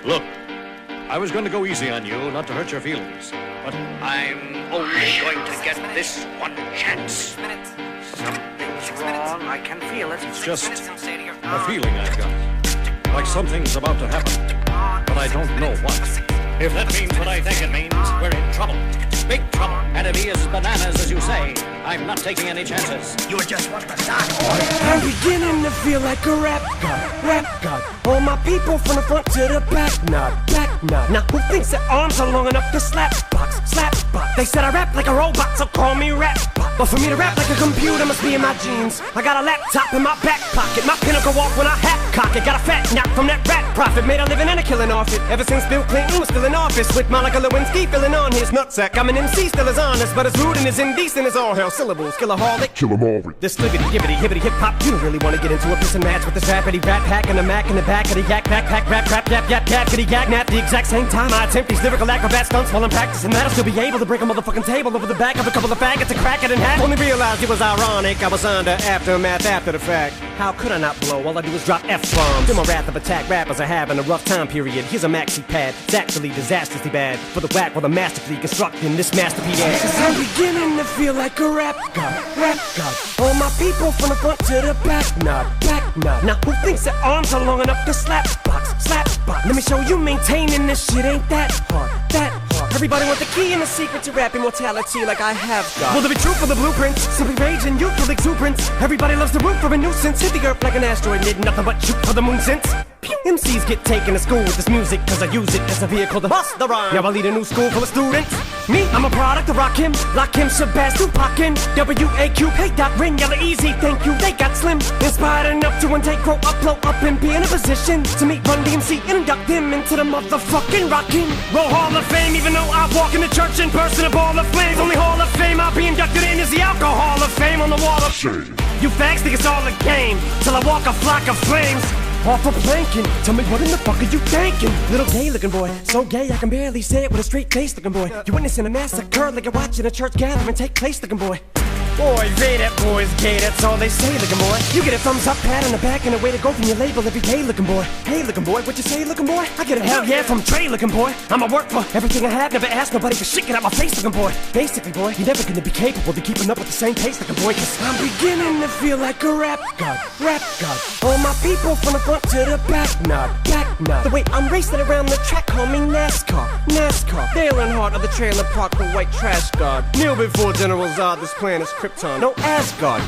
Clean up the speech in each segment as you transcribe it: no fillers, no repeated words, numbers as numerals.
Look, I was going to go easy on you, not to hurt your feelings. But I'm only going to get this one chance. Something's wrong. I can feel it. It's just a feeling I've got. Like something's about to happen. But I don't know what. If that means what I think it means, we're in trouble. Big trouble. And if he is bananas, as you say, I'm not taking any chances. You just want the dark horse. I'm beginning to feel like a rap god. All my people from the front to the back nod. Now who thinks their arms are long enough to slap box? They said I rap like a robot, so call me rap. But for me to rap like a computer must be in my genes. I got a laptop in my back pocket, my pinnacle walk when I hat cock it. Got a fat knock from that rat profit, made a living and a killing off it. Ever since Bill Clinton was still in office, with Monica Lewinsky filling on his nutsack. I'm an MC, still as honest, but as rude and as indecent as all hell. Syllables, killaholic, kill 'em all. this libbity, gibbity, hibbity, hip hop. You don't really wanna get into a piss and match with this rappity rap hack and a mac in the back of the yak backpack rap crap yap yap yap kitty yak nap. The exact same time I attempt these lyrical acrobat stunts while I'm practicing that, I'll still be able to break a motherfucking table over the back of a couple of faggots and crack it in half. Only realized it was ironic, I was under aftermath after the fact. How could I not blow? All I do is drop F-bombs. Feel my wrath of attack, rappers are having a rough time period. Here's a maxi pad, it's actually disastrously bad. For the whack while I'm masterfully constructing this masterpiece. Cause I'm beginning to feel like a rap god. All my people from the front to the back nod. Now who thinks their arms are long enough to slap box? Let me show you maintaining this shit ain't that hard. Everybody want the key and the secret to rap immortality like I have got. Will there be truth for the blueprints? Simply rage and youthful exuberance. Everybody loves to root for a nuisance. Hit the earth like an asteroid, did nothing but shoot for the moon since. MCs get taken to school with this music, cause I use it as a vehicle to bust the rhyme. Now I lead a new school full of students. Me, I'm a product of Rakim, Lakim, Shabazz, Tupac, and W.A.Q. Hey Doc, Rin, Yella Easy, thank you, they got slim. Inspired enough to one day grow up, blow up, and be in a position to meet Run DMC and induct them into the motherfucking Rockin' Roll Hall of Fame. Even though I walk in the church in person, a ball of flames. Only Hall of Fame I'll be inducted in is the Alcohol of Fame on the wall of shame. You fags think it's all a game, till I walk a flock of flames off a planking. Tell me what in the fuck are you thinking? Little gay looking boy, so gay I can barely say it with a straight face looking boy. You witnessing a massacre like you're watching a church gathering take place looking boy. Boy, they that boy's gay, that's all they say looking boy. You get a thumbs up, pat on the back, and a way to go from your label every day looking boy. Hey looking boy, what you say looking boy? I get a hell yeah from Trey looking boy. I'ma work for everything I have, never ask nobody for shit, get out my face looking boy. Basically boy, you're never gonna be capable of keeping up with the same pace looking boy. Cause I'm beginning to feel like a rap god. All my people from the front to the back nod. The way I'm racing around the track, call me NASCAR. Dale Earnhardt of the trailer park, the white trash god. Kneel before General Zod, this planet's Krypton. No Asgard.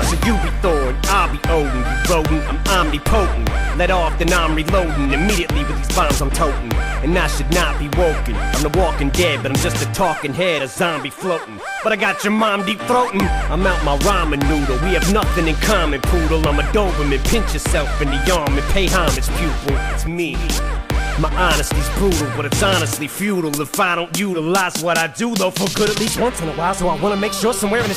So you be Thor and I'll be Odin. You rodent, I'm omnipotent. Let off, then I'm reloading. Immediately with these bombs I'm toting. And I should not be woken. I'm the walking dead, but I'm just a talking head, a zombie floating. But I got your mom deep throating. I'm out my ramen noodle. We have nothing in common, poodle. I'm a Doberman. Pinch yourself in the arm and pay homage, pupil. It's me. My honesty's brutal, but it's honestly futile if I don't utilize what I do, though, for good at least once in a while. So I wanna make sure somewhere in this